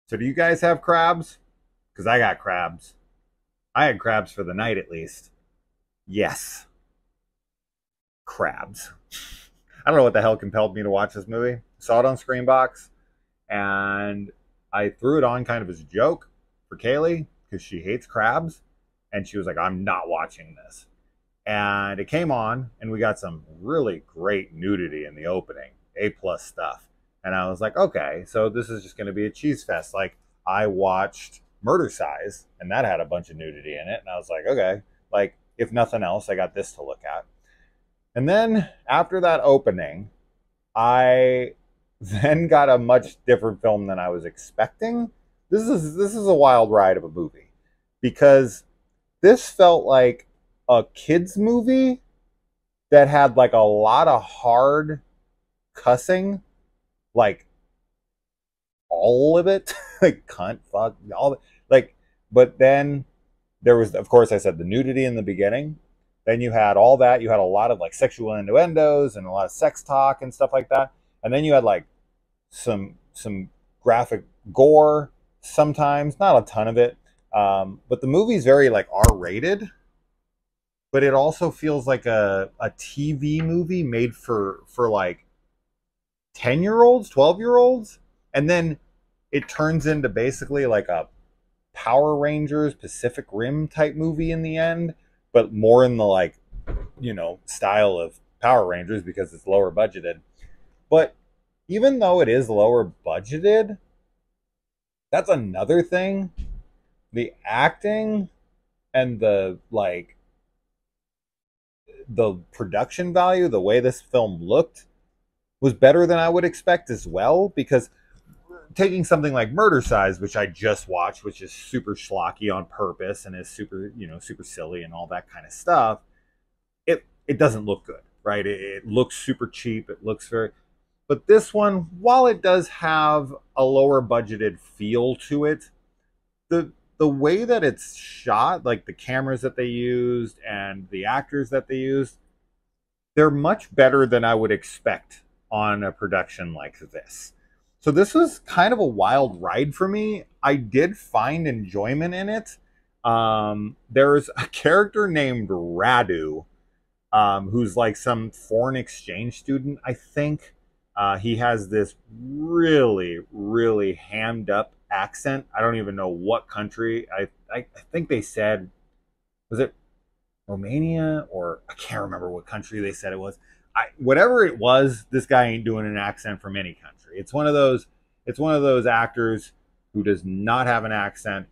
So do you guys have crabs? Because I got crabs. I had crabs for the night at least. Yes, crabs. I don't know what the hell compelled me to watch this movie. Saw it on Screambox, and I threw it on kind of as a joke for Kaylee because she hates crabs, and she was like, "I'm not watching this." And it came on, and we got some really great nudity in the opening, A+ stuff. And I was like, okay, so this is just going to be a cheese fest. Like, I watched Murder Size, and that had a bunch of nudity in it, and I was like, okay, like if nothing else, I got this to look at. And then after that opening, I then got a much different film than I was expecting. This is a wild ride of a movie because this felt like a kids movie that had like a lot of hard cussing, like all of it, like cunt, fuck, all of it. Like, but then there was, of course, I said the nudity in the beginning. Then you had all that. You had a lot of like sexual innuendos and a lot of sex talk and stuff like that. And then you had like some graphic gore sometimes, not a ton of it. But the movie's very like R-rated, but it also feels like a TV movie made for like 10-year-olds, 12-year-olds. And then it turns into basically like a Power Rangers Pacific Rim type movie in the end, but more in the like, style of Power Rangers because it's lower budgeted. But even though it is lower budgeted, that's another thing. The acting and the production value, the way this film looked was better than I would expect as well, because taking something like Murder Size, which I just watched, which is super schlocky on purpose and is super, super silly and all that kind of stuff, it doesn't look good, right? It looks super cheap. It looks very, but this one, while it does have a lower budgeted feel to it, the way that it's shot, like the cameras that they used and the actors that they used, they're much better than I would expect on a production like this. So this was kind of a wild ride for me. I did find enjoyment in it. There's a character named Radu, who's like some foreign exchange student, I think. He has this really, really hammed up accent. I don't even know what country. I think they said, was it Romania, or I can't remember what country they said it was. Whatever it was, this guy ain't doing an accent from any country. It's one of those actors who does not have an accent,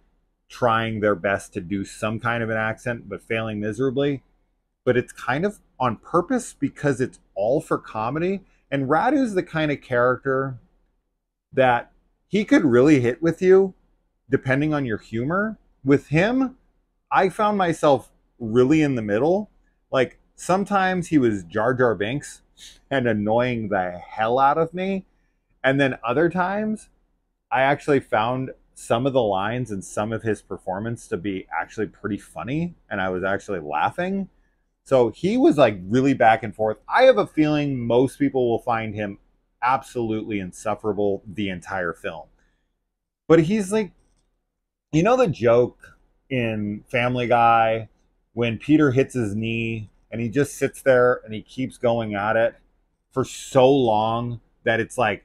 trying their best to do some kind of an accent, but failing miserably. But it's kind of on purpose because it's all for comedy. And Radu's the kind of character that he could really hit with you depending on your humor. With him, I found myself really in the middle. Like, sometimes he was Jar Jar Binks and annoying the hell out of me. And then other times, I actually found some of the lines and some of his performance to be actually pretty funny. And I was actually laughing. So he was like really back and forth. I have a feeling most people will find him absolutely insufferable the entire film. But he's like, the joke in Family Guy when Peter hits his knee and he just sits there and he keeps going at it for so long that it's like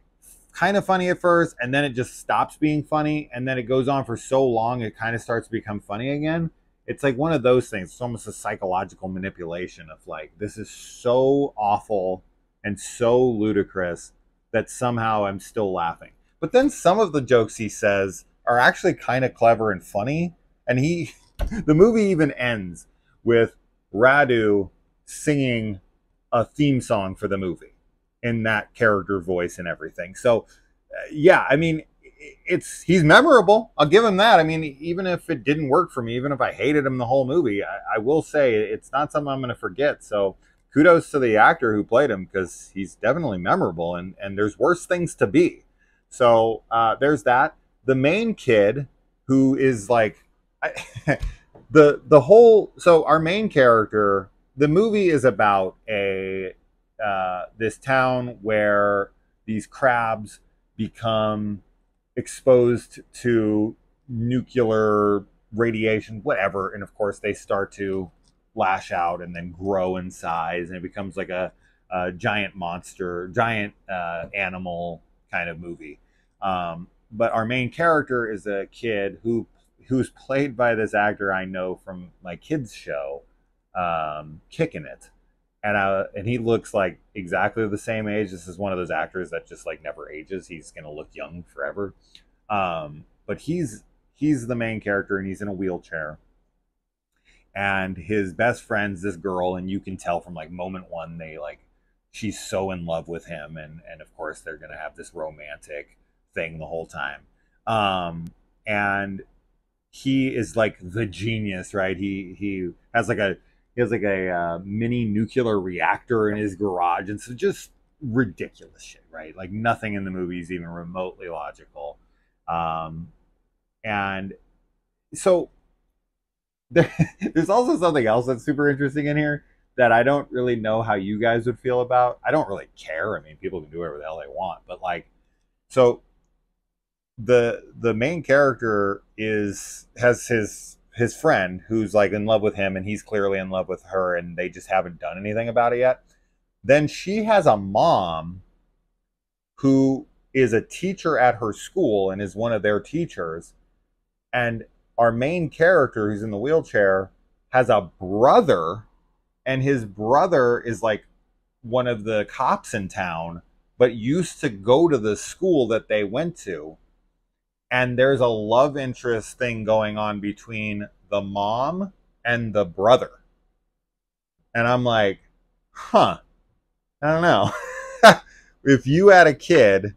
kind of funny at first, and then it just stops being funny, and then it goes on for so long it kind of starts to become funny again. It's like one of those things. It's almost a psychological manipulation of like, this is so awful and so ludicrous that somehow I'm still laughing. But then some of the jokes he says are actually kind of clever and funny. And the movie even ends with Radu singing a theme song for the movie in that character voice and everything. So, yeah, I mean, he's memorable. I'll give him that. I mean, even if it didn't work for me, even if I hated him the whole movie, I will say it's not something I'm going to forget. So kudos to the actor who played him, because he's definitely memorable, and there's worse things to be. So there's that. The main kid, who is like, the whole, so our main character, the movie is about this town where these crabs become exposed to nuclear radiation, whatever, and of course they start to lash out and then grow in size, and it becomes like a giant monster, giant animal kind of movie. But our main character is a kid who's played by this actor I know from my kids' show, Kicking It, and he looks like exactly the same age. This is one of those actors that just like never ages. He's gonna look young forever. But he's the main character, and he's in a wheelchair. And his best friend's this girl, and you can tell from like moment one they like she's so in love with him, and of course they're gonna have this romantic thing the whole time. And he is like the genius, right? He has like a mini nuclear reactor in his garage, and so just ridiculous shit, right? Like nothing in the movie is even remotely logical. And so there's also something else that's super interesting in here that I don't really know how you guys would feel about. I don't really care. I mean, people can do whatever the hell they want, but like, so the main character has his friend who's like in love with him, and he's clearly in love with her, and they just haven't done anything about it yet. Then she has a mom who is a teacher at her school and is one of their teachers. And our main character, who's in the wheelchair, has a brother, and his brother is like one of the cops in town, but used to go to the school that they went to. And there's a love interest thing going on between the mom and the brother. And I'm like, huh, I don't know. If you had a kid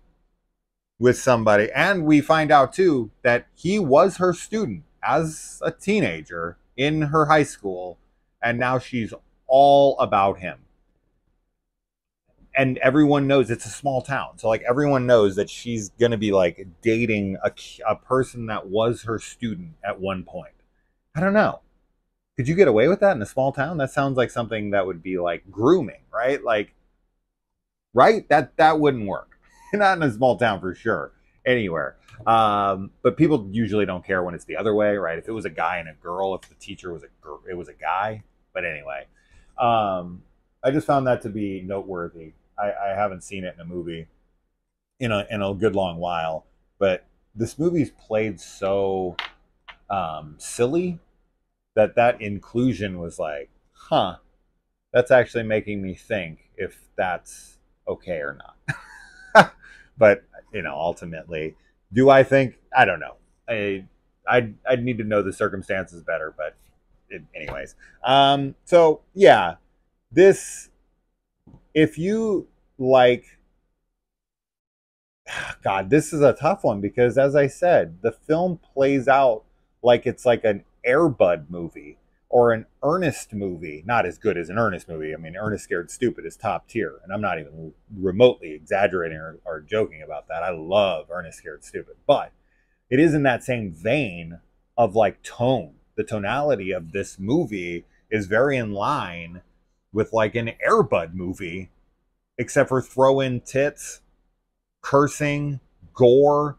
with somebody, and we find out too that he was her student as a teenager in her high school, and now she's all about him. And everyone knows it's a small town, so like everyone knows that she's gonna be like dating a person that was her student at one point. I don't know. Could you get away with that in a small town? That sounds like something that would be like grooming, right? Like, right? That wouldn't work. Not in a small town for sure. Anywhere. But people usually don't care when it's the other way, right? If it was a guy and a girl, if the teacher was a girl, it was a guy. But anyway, I just found that to be noteworthy. I haven't seen it in a movie in a good long while, but this movie's played so silly that inclusion was like, huh, that's actually making me think if that's okay or not. But ultimately, do I think? I don't know. I'd need to know the circumstances better, but anyways. So yeah, this, if you like, God, this is a tough one because, as I said, the film plays out like it's like an Air Bud movie or an Ernest movie. Not as good as an Ernest movie. I mean, Ernest Scared Stupid is top tier, and I'm not even remotely exaggerating or joking about that. I love Ernest Scared Stupid, but it is in that same vein of like tone. The tonality of this movie is very in line with like an Air Bud movie, except for throw in tits, cursing, gore,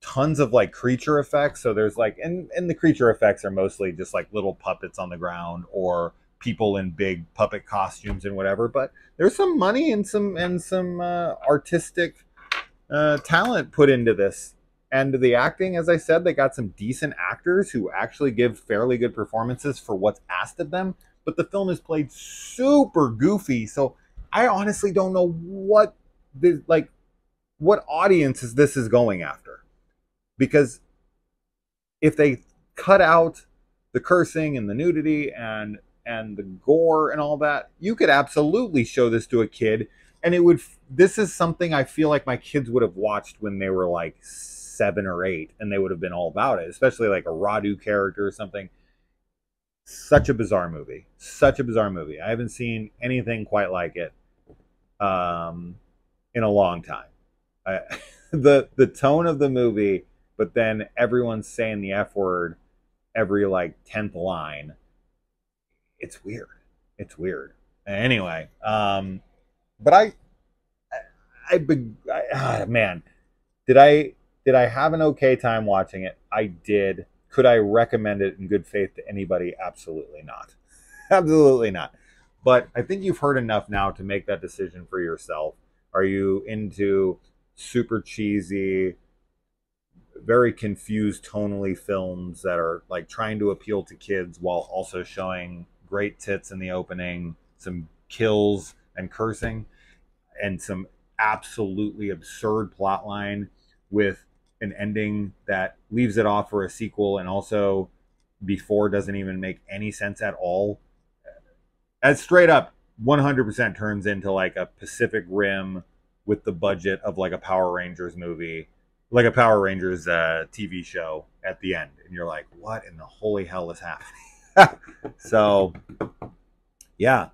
tons of like creature effects. So there's like, and the creature effects are mostly just like little puppets on the ground or people in big puppet costumes and whatever. But there's some money and some artistic talent put into this. And the acting, as I said, they got some decent actors who actually give fairly good performances for what's asked of them. But the film is played super goofy, so I honestly don't know what audience this is going after. Because if they cut out the cursing and the nudity and the gore and all that, you could absolutely show this to a kid, and it would. This is something I feel like my kids would have watched when they were like 7 or 8, and they would have been all about it. Especially like a Radu character or something. Such a bizarre movie. Such a bizarre movie. I haven't seen anything quite like it in a long time. The tone of the movie, but then everyone's saying the F word every like 10th line. It's weird. It's weird. Anyway, but man, did I Did I have an okay time watching it? I did. Could I recommend it in good faith to anybody? Absolutely not. Absolutely not. But I think you've heard enough now to make that decision for yourself. Are you into super cheesy, very confused tonally films that are like trying to appeal to kids while also showing great tits in the opening, some kills and cursing, and some absolutely absurd plot line with an ending that leaves it off for a sequel and also before doesn't even make any sense at all? As straight up 100% turns into like a Pacific Rim with the budget of like a Power Rangers movie, like a Power Rangers TV show at the end. And you're like, what in the holy hell is happening? So, yeah,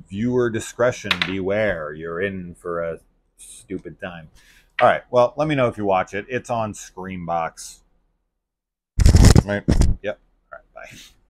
viewer discretion beware. You're in for a stupid time. All right, well, let me know if you watch it. It's on Screambox. Right? Yep. All right, bye.